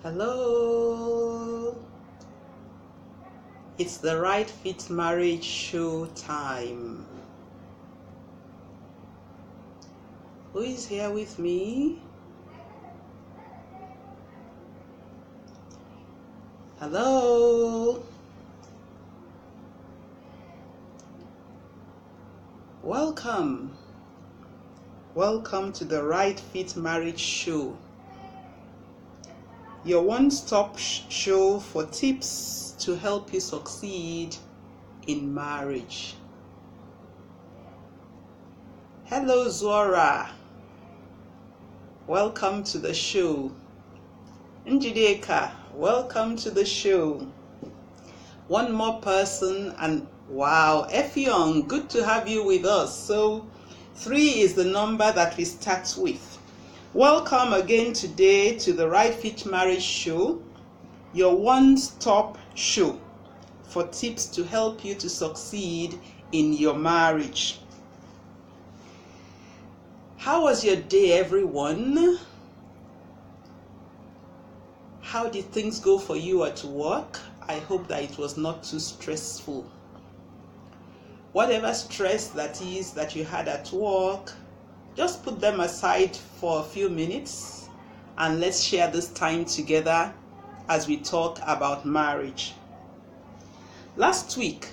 Hello, it's the Right Fit Marriage Show time. Who is here with me? Hello, welcome to the Right Fit Marriage Show, your one-stop show for tips to help you succeed in marriage. Hello Zora, welcome to the show. Njideka, welcome to the show. One more person, and wow, Effiong, good to have you with us. So 3 is the number that we start with. Welcome again today to the Right Fit Marriage Show, your one-stop show for tips to help you to succeed in your marriage. How was your day, everyone? How did things go for you at work? I hope that it was not too stressful. Whatever stress that is that you had at work, just put them aside for a few minutes and let's share this time together as we talk about marriage. Last week,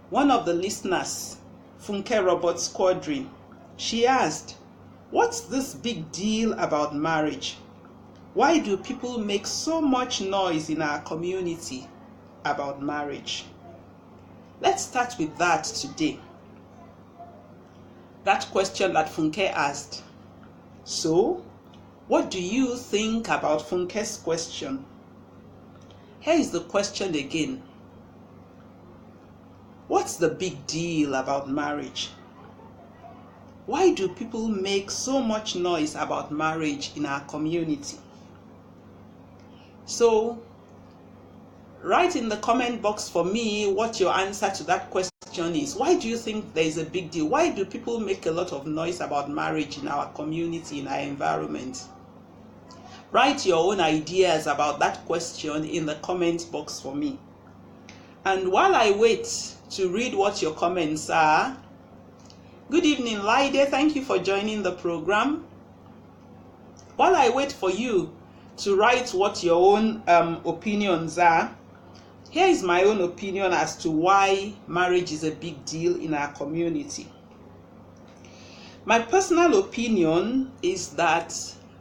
one of the listeners, Funke Roberts Quadri, she asked, "What's this big deal about marriage? Why do people make so much noise in our community about marriage?" Let's start with that today. That question that Funke asked. So, what do you think about Funke's question? Here is the question again. What's the big deal about marriage? Why do people make so much noise about marriage in our community? So, write in the comment box for me what your answer to that question is. Why do you think there is a big deal? Why do people make a lot of noise about marriage in our community, in our environment? Write your own ideas about that question in the comment box for me. And while I wait to read what your comments are, good evening, Laide. Thank you for joining the program. While I wait for you to write what your own opinions are, here is my own opinion as to why marriage is a big deal in our community. My personal opinion is that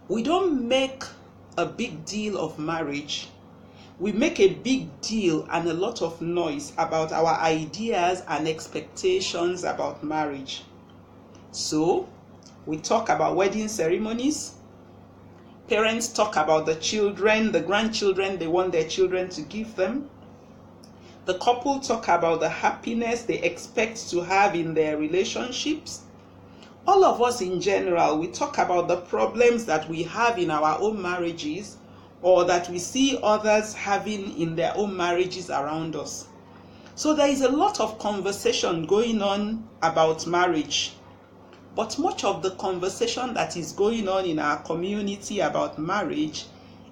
we don't make a big deal of marriage. We make a big deal and a lot of noise about our ideas and expectations about marriage. So, we talk about wedding ceremonies. Parents talk about the children, the grandchildren they want their children to give them. The couple talk about the happiness they expect to have in their relationships. All of us in general, we talk about the problems that we have in our own marriages or that we see others having in their own marriages around us. So there is a lot of conversation going on about marriage. But much of the conversation that is going on in our community about marriage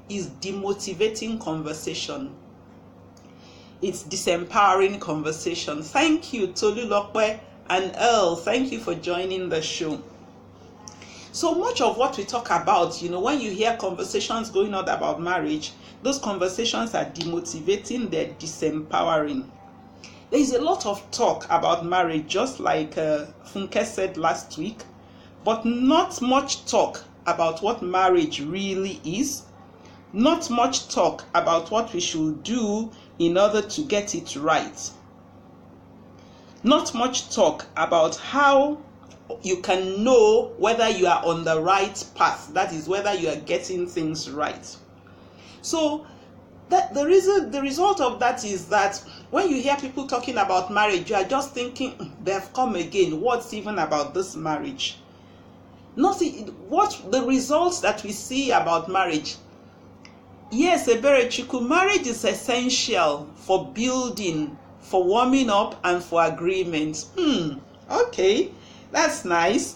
is demotivating conversation. It's disempowering conversation. Thank you, Tolulokwe and Earl. Thank you for joining the show. So much of what we talk about, when you hear conversations going on about marriage, those conversations are demotivating, they're disempowering. There is a lot of talk about marriage, just like Funke said last week, but not much talk about what marriage really is. Not much talk about what we should do in order to get it right. Not much talk about how you can know whether you are on the right path. That is, whether you are getting things right. So, the result of that is that when you hear people talking about marriage, you are just thinking, they've come again. What's even about this marriage? Nothing. What the results that we see about marriage? Yes, Eberechiku, marriage is essential for building, for warming up, and for agreement. Okay, that's nice.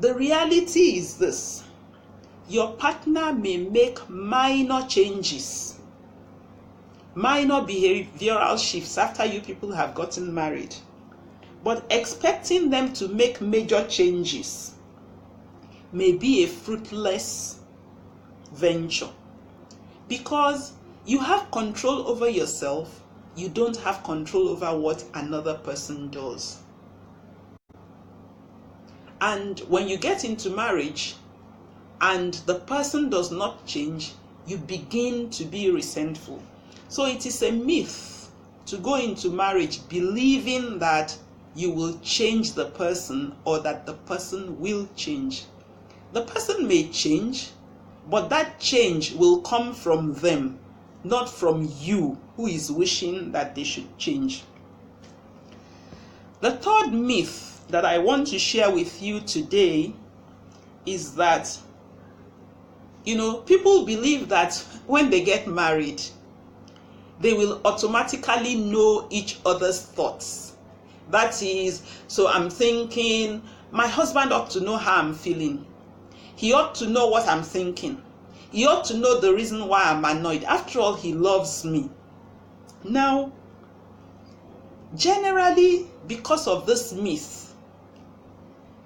The reality is this: your partner may make minor changes, minor behavioral shifts after you people have gotten married, but expecting them to make major changes may be a fruitless venture, because you have control over yourself, you don't have control over what another person does. And when you get into marriage and the person does not change, you begin to be resentful. So it is a myth to go into marriage believing that you will change the person or that the person will change. The person may change, but that change will come from them, not from you who is wishing that they should change. The third myth that I want to share with you today is that, people believe that when they get married, they will automatically know each other's thoughts. That is, so I'm thinking, my husband ought to know how I'm feeling. He ought to know what I'm thinking. He ought to know the reason why I'm annoyed. After all, he loves me. Now, generally, because of this myth,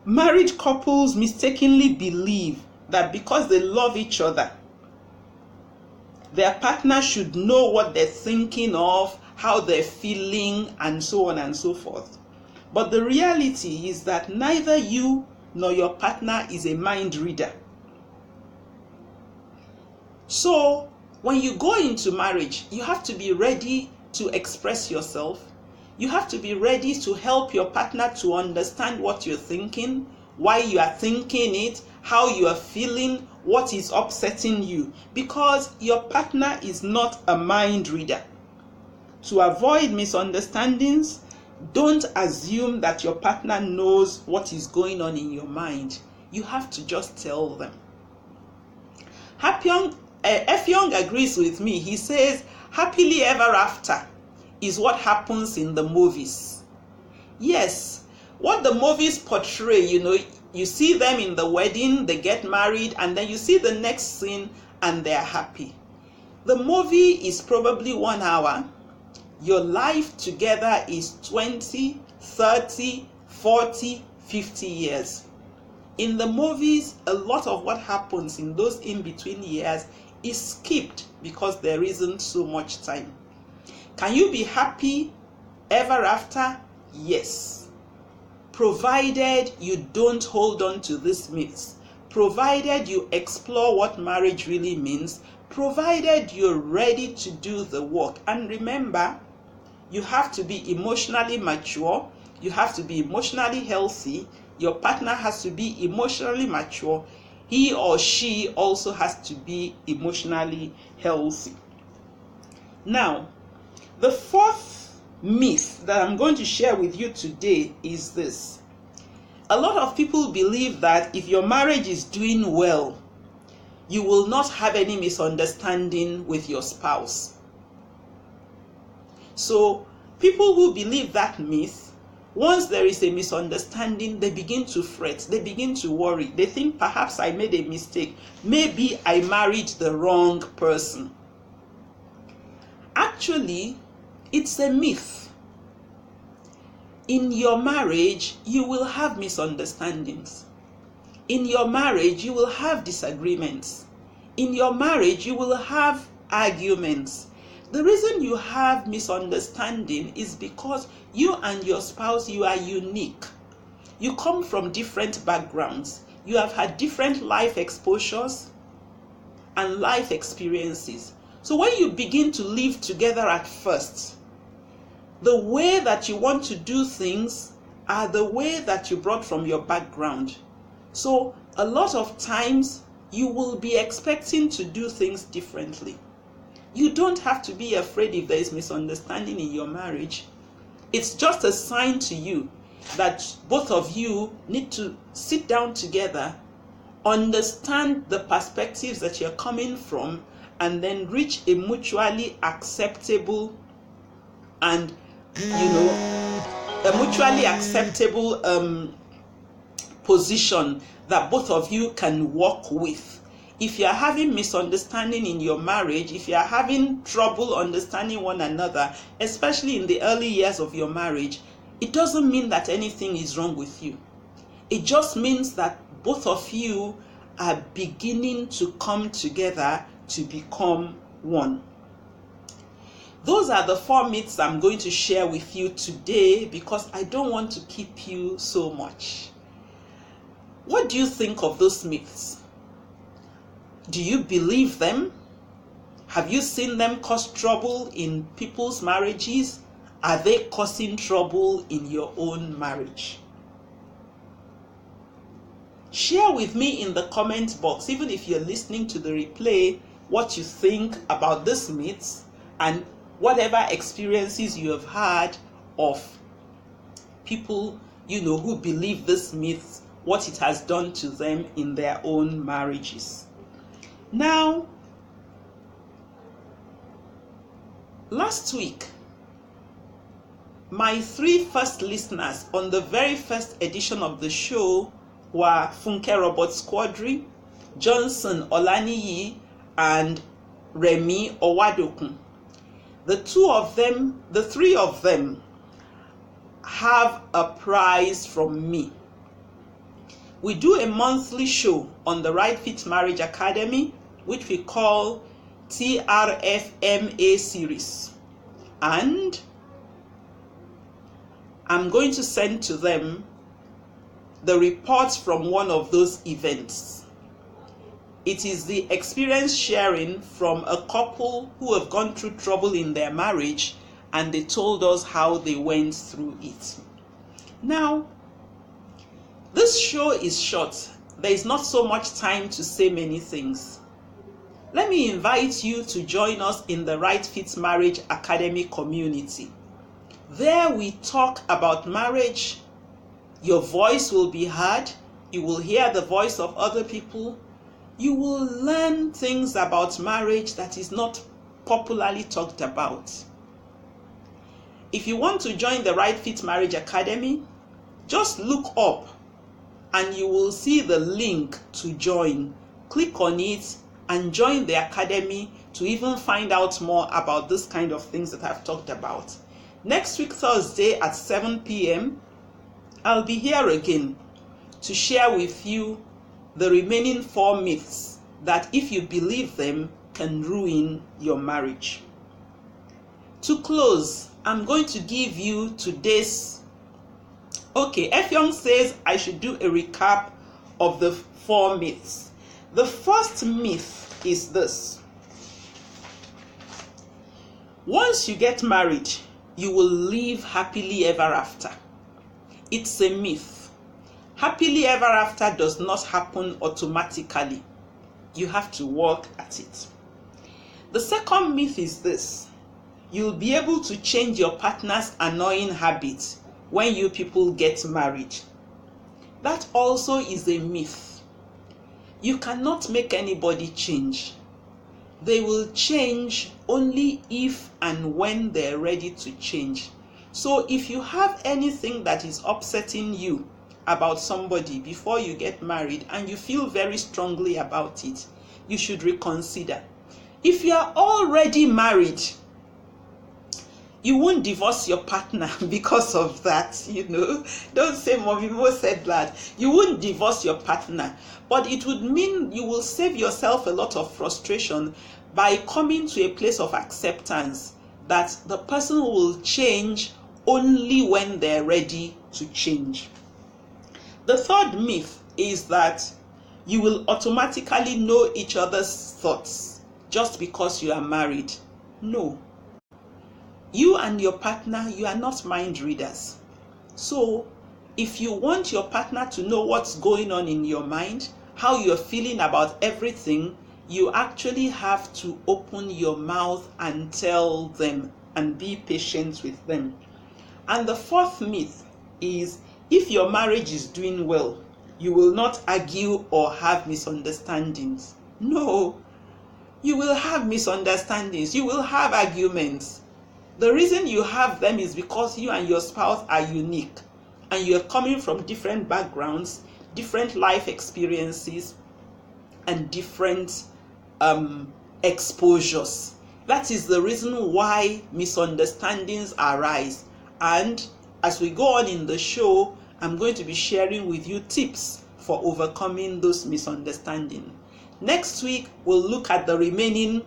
married couples mistakenly believe that because they love each other, their partner should know what they're thinking of, how they're feeling, and so on and so forth. But the reality is that neither you nor your partner is a mind reader. So, when you go into marriage, you have to be ready to express yourself. You have to be ready to help your partner to understand what you're thinking, why you are thinking it, how you are feeling, what is upsetting you, because your partner is not a mind reader. To avoid misunderstandings, don't assume that your partner knows what is going on in your mind. You have to just tell them. Effiong agrees with me. He says, happily ever after is what happens in the movies. Yes, what the movies portray, you see them in the wedding, they get married, and then you see the next scene and they're happy. The movie is probably 1 hour. Your life together is 20, 30, 40, 50 years. In the movies, a lot of what happens in those in-between years is skipped because there isn't so much time. Can you be happy ever after? Yes. Provided you don't hold on to these myths. Provided you explore what marriage really means. Provided you're ready to do the work. And remember, you have to be emotionally mature. You have to be emotionally healthy. Your partner has to be emotionally mature. He or she also has to be emotionally healthy. Now, the fourth myth that I'm going to share with you today is this. A lot of people believe that if your marriage is doing well, you will not have any misunderstanding with your spouse. So, people who believe that myth, once there is a misunderstanding, they begin to fret, they begin to worry. They think perhaps I made a mistake. Maybe I married the wrong person. Actually, it's a myth. In your marriage, you will have misunderstandings. In your marriage, you will have disagreements. In your marriage, you will have arguments. The reason you have misunderstanding is because you and your spouse, you are unique. You come from different backgrounds. You have had different life exposures and life experiences. So when you begin to live together at first, the way that you want to do things are the way that you brought from your background. So a lot of times you will be expecting to do things differently. You don't have to be afraid if there is misunderstanding in your marriage. It's just a sign to you that both of you need to sit down together, understand the perspectives that you're coming from, and then reach a mutually acceptable position that both of you can work with. If you are having misunderstanding in your marriage, if you are having trouble understanding one another, especially in the early years of your marriage, it doesn't mean that anything is wrong with you. It just means that both of you are beginning to come together to become one. Those are the 4 myths I'm going to share with you today because I don't want to keep you so much. What do you think of those myths? Do you believe them? Have you seen them cause trouble in people's marriages? Are they causing trouble in your own marriage? Share with me in the comment box, even if you're listening to the replay, what you think about these myths and whatever experiences you have had of people, who believe these myths, what it has done to them in their own marriages. Now, last week, my 3 first listeners on the very first edition of the show were Funke Robert-Squadri, Johnson Olaniyi, and Remi Owadokun. The 3 of them have a prize from me. We do a monthly show on the Right Fit Marriage Academy, which we call TRFMA series. And I'm going to send to them the reports from one of those events. It is the experience sharing from a couple who have gone through trouble in their marriage, and they told us how they went through it. Now, this show is short. There is not so much time to say many things. Let me invite you to join us in the Right Fit Marriage Academy community. There we talk about marriage. Your voice will be heard. You will hear the voice of other people. You will learn things about marriage that is not popularly talked about. If you want to join the Right Fit Marriage Academy, just look up and you will see the link to join. Click on it and join the academy to even find out more about this kind of things that I've talked about. Next week, Thursday at 7 p.m., I'll be here again to share with you the remaining 4 myths that, if you believe them, can ruin your marriage. To close, I'm going to give you today's... Okay, Effiong says I should do a recap of the 4 myths. The first myth is this: once you get married, you will live happily ever after. It's a myth. Happily ever after does not happen automatically. You have to work at it. The second myth is this: you'll be able to change your partner's annoying habits when you people get married. That also is a myth. You cannot make anybody change. They will change only if and when they're ready to change. So if you have anything that is upsetting you about somebody before you get married and you feel very strongly about it, you should reconsider. If you are already married, you won't divorce your partner because of that, Don't say Mommy Mo said that. You won't divorce your partner, but it would mean you will save yourself a lot of frustration by coming to a place of acceptance that the person will change only when they're ready to change. The third myth is that you will automatically know each other's thoughts just because you are married. No. You and your partner, you are not mind readers. So, if you want your partner to know what's going on in your mind, how you're feeling about everything, you actually have to open your mouth and tell them and be patient with them. And the fourth myth is, if your marriage is doing well, you will not argue or have misunderstandings. No, you will have misunderstandings. You will have arguments. The reason you have them is because you and your spouse are unique and you're coming from different backgrounds, different life experiences and different exposures. That is the reason why misunderstandings arise. And as we go on in the show, I'm going to be sharing with you tips for overcoming those misunderstandings. Next week, we'll look at the remaining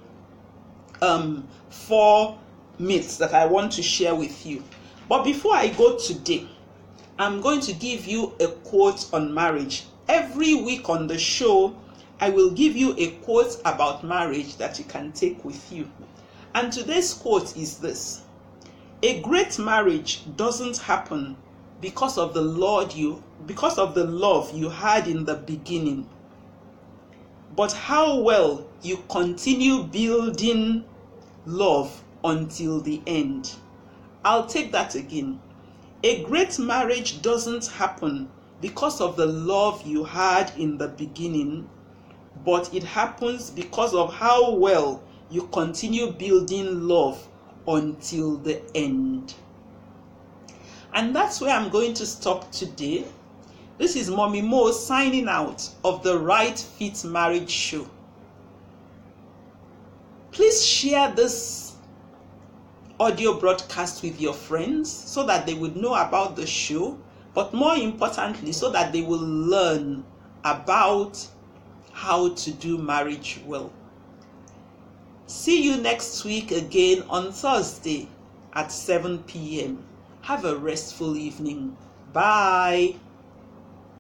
4 myths that I want to share with you. But before I go today, I'm going to give you a quote on marriage. Every week on the show, I will give you a quote about marriage that you can take with you. And today's quote is this: a great marriage doesn't happen because of the love you had in the beginning, but how well you continue building love until the end. I'll take that again. A great marriage doesn't happen because of the love you had in the beginning, but it happens because of how well you continue building love until the end. And that's where I'm going to stop today. This is Mommy Mo signing out of the Right Fit Marriage Show. Please share this audio broadcast with your friends so that they would know about the show, but more importantly, so that they will learn about how to do marriage well. See you next week again on Thursday at 7 p.m. Have a restful evening. Bye.